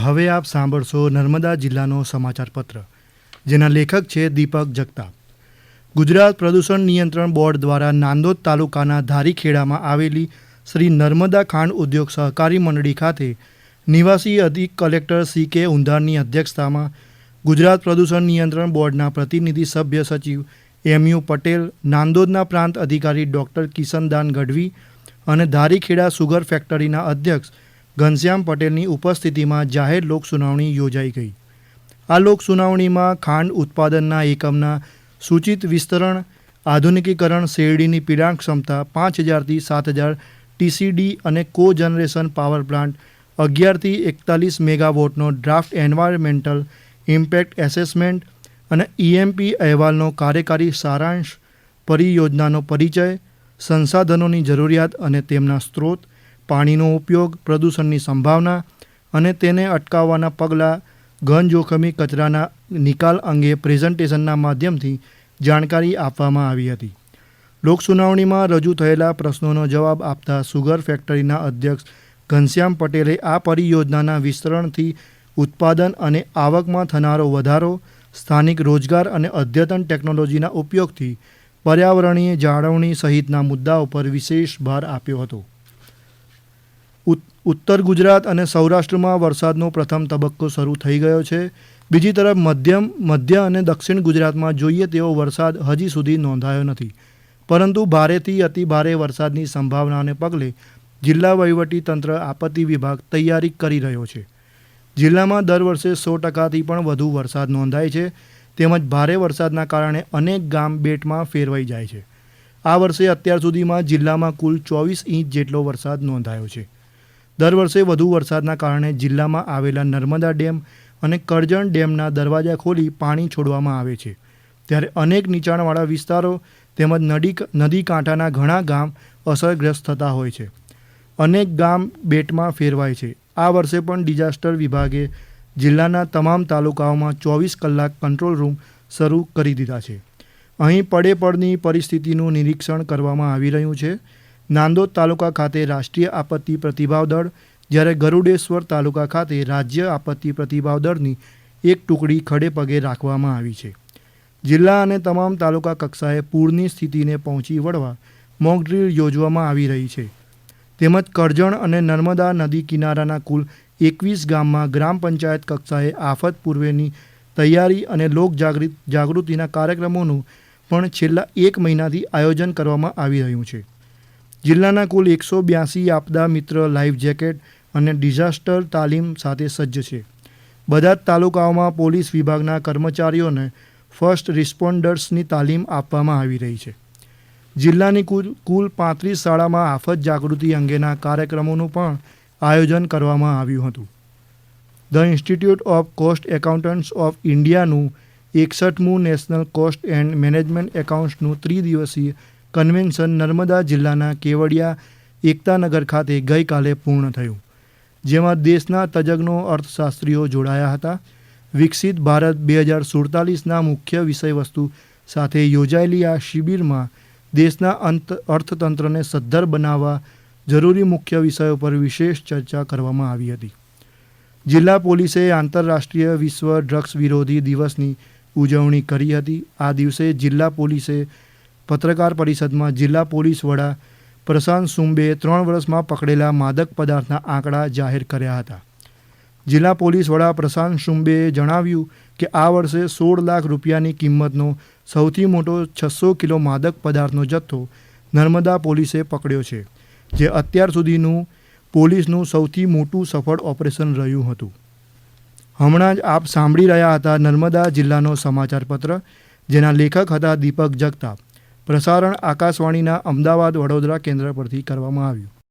હવે આપ સાંભળશો નર્મદા જિલ્લાનો સમાચાર પત્ર, જેના લેખક છે દીપક જગતાપ. ગુજરાત પ્રદૂષણ નિયંત્રણ બોર્ડ દ્વારા નાંદોદ તાલુકાના ધારીખેડામાં આવેલી શ્રી નર્મદા ખાંડ ઉદ્યોગ સહકારી મંડળી ખાતે નિવાસી અધિક કલેક્ટર CK ઉંધારની અધ્યક્ષતામાં ગુજરાત પ્રદૂષણ નિયંત્રણ બોર્ડના પ્રતિનિધિ સભ્ય સચિવ MU પટેલ, નાંદોદના પ્રાંત અધિકારી ડૉક્ટર કિશનદાન ગઢવી અને ધારીખેડા સુગર ફેક્ટરીના અધ્યક્ષ ઘનશ્યામ પટેલની ઉપસ્થિતિમાં જાહેર લોક સુનાવણી યોજાઈ ગઈ. આ લોક સુનાવણીમાં ખાંડ ઉત્પાદનના એકમના સૂચિત વિસ્તરણ, આધુનિકીકરણ, શેરડીની પિડાણ ક્ષમતા 5000 થી 7000 TCD અને કો જનરેશન પાવર પ્લાન્ટ 11 થી 41 મેગાવોટનો ડ્રાફ્ટ એન્વાયરમેન્ટલ ઇમ્પેક્ટ એસેસમેન્ટ અને EMP અહેવાલનો કાર્યકારી સારાંશ, પરિયોજનાનો પરિચય, સંસાધનોની જરૂરિયાત અને તેમના સ્ત્રોત, પાણીનો ઉપયોગ, પ્રદૂષણની સંભાવના અને તેને અટકાવવાના પગલાં, ઘન જોખમી કચરાના નિકાલ અંગે પ્રેઝન્ટેશનના માધ્યમથી જાણકારી આપવામાં આવી હતી. લોકસુનાવણીમાં રજૂ થયેલા પ્રશ્નોનો જવાબ આપતા સુગર ફેક્ટરીના અધ્યક્ષ ઘનશ્યામ પટેલે આ પરિયોજનાના વિસ્તરણથી ઉત્પાદન અને આવકમાં થનારો વધારો, સ્થાનિક રોજગાર અને અદ્યતન ટેકનોલોજીના ઉપયોગથી પર્યાવરણીય જાળવણી સહિતના મુદ્દાઓ પર વિશેષ ભાર આપ્યો હતો. ઉત્તર ગુજરાત અને સૌરાષ્ટ્રમાં વરસાદનો પ્રથમ તબક્કો શરૂ થઈ ગયો છે. બીજી તરફ મધ્ય અને દક્ષિણ ગુજરાતમાં જોઈએ તેવો વરસાદ હજી સુધી નોંધાયો નથી, પરંતુ ભારેથી અતિભારે વરસાદની સંભાવનાને પગલે જિલ્લા વહીવટી તંત્ર આપત્તિ વિભાગ તૈયારી કરી રહ્યો છે. જિલ્લામાં દર વર્ષે 100%થી પણ વધુ વરસાદ નોંધાય છે, તેમજ ભારે વરસાદના કારણે અનેક ગામ બેટમાં ફેરવાઈ જાય છે. આ વર્ષે અત્યાર સુધીમાં જિલ્લામાં કુલ 24 ઇંચ જેટલો વરસાદ નોંધાયો છે. દર વર્ષે વધુ વરસાદના કારણે જિલ્લામાં આવેલા નર્મદા ડેમ અને કરજણ ડેમના દરવાજા ખોલી પાણી છોડવામાં આવે છે, ત્યારે અનેક નીચાણવાળા વિસ્તારો તેમજ નદી કાંઠાના ઘણા ગામ અસરગ્રસ્ત થતા હોય છે. અનેક ગામ બેટમાં ફેરવાય છે. આ વર્ષે પણ ડિઝાસ્ટર વિભાગે જિલ્લાના તમામ તાલુકાઓમાં 24 કલાક કંટ્રોલ રૂમ શરૂ કરી દીધા છે. અહીં પડેપડની પરિસ્થિતિનું નિરીક્ષણ કરવામાં આવી રહ્યું છે. નાંદોદ તાલુકા ખાતે રાષ્ટ્રીય આપત્તિ પ્રતિભાવ દળ, જ્યારે ગરુડેશ્વર તાલુકા ખાતે રાજ્ય આપત્તિ પ્રતિભાવ દળની એક ટુકડી ખડે પગે રાખવામાં આવી છે. જિલ્લા અને તમામ તાલુકા કક્ષાએ પૂરની સ્થિતિને પહોંચી વળવા મોક ડ્રીલ યોજવામાં આવી રહી છે. તેમજ કરજણ અને નર્મદા નદી કિનારાના કુલ 21 ગામમાં ગ્રામ પંચાયત કક્ષાએ આફત પૂર્વેની તૈયારી અને લોક જાગૃતિના કાર્યક્રમોનું પણ છેલ્લા 1 મહિનાથી આયોજન કરવામાં આવી રહ્યું છે. જિલ્લાના કુલ 182 આપદા મિત્ર લાઈફ જેકેટ અને ડિઝાસ્ટર તાલીમ સાથે સજ્જ છે. બધા જ તાલુકાઓમાં પોલીસ વિભાગના કર્મચારીઓને ફર્સ્ટ રિસ્પોન્ડર્સની તાલીમ આપવામાં આવી રહી છે. જિલ્લાની કુલ 35 શાળામાં આફત જાગૃતિ અંગેના કાર્યક્રમોનું પણ આયોજન કરવામાં આવ્યું હતું. The Institute of Cost Accountants of ઇન્ડિયાનું 61મું નેશનલ કોસ્ટ એન્ડ મેનેજમેન્ટ એકાઉન્ટ્સનું ત્રિદિવસીય કન્વેન્શન નર્મદા જિલ્લાના કેવડિયા એકતાનગર ખાતે ગઈકાલે પૂર્ણ થયું, જેમાં દેશના તજજ્ઞો, અર્થશાસ્ત્રીઓ જોડાયા હતા. વિકસિત ભારત 2047ના મુખ્ય વિષયવસ્તુ સાથે યોજાયેલી આ શિબિરમાં દેશના અર્થતંત્રને સદ્ધર બનાવવા જરૂરી મુખ્ય વિષયો પર વિશેષ ચર્ચા કરવામાં આવી હતી. જિલ્લા પોલીસે આંતરરાષ્ટ્રીય વિશ્વ ડ્રગ્સ વિરોધી દિવસની ઉજવણી કરી હતી. આ દિવસે જિલ્લા પોલીસે પત્રકાર પરિષદમાં જિલ્લા પોલીસ વડા પ્રશાંત સુંબેએ 3 વર્ષમાં પકડેલા માદક પદાર્થના આંકડા જાહેર કર્યા હતા. જિલ્લા પોલીસ વડા પ્રશાંત સુંબેએ જણાવ્યું કે આ વર્ષે 16 લાખ રૂપિયાની કિંમતનો સૌથી મોટો 600 કિલો માદક પદાર્થનો જથ્થો નર્મદા પોલીસે પકડ્યો છે, જે અત્યાર સુધીનું પોલીસનું સૌથી મોટું સફળ ઓપરેશન રહ્યું હતું. હમણાં જ આપ સાંભળી રહ્યા હતા નર્મદા જિલ્લાનો સમાચાર પત્ર, જેના લેખક હતા દીપક જગતાપ. પ્રસારણ આકાશવાણીના અમદાવાદ વડોદરા કેન્દ્ર પરથી કરવામાં આવ્યું.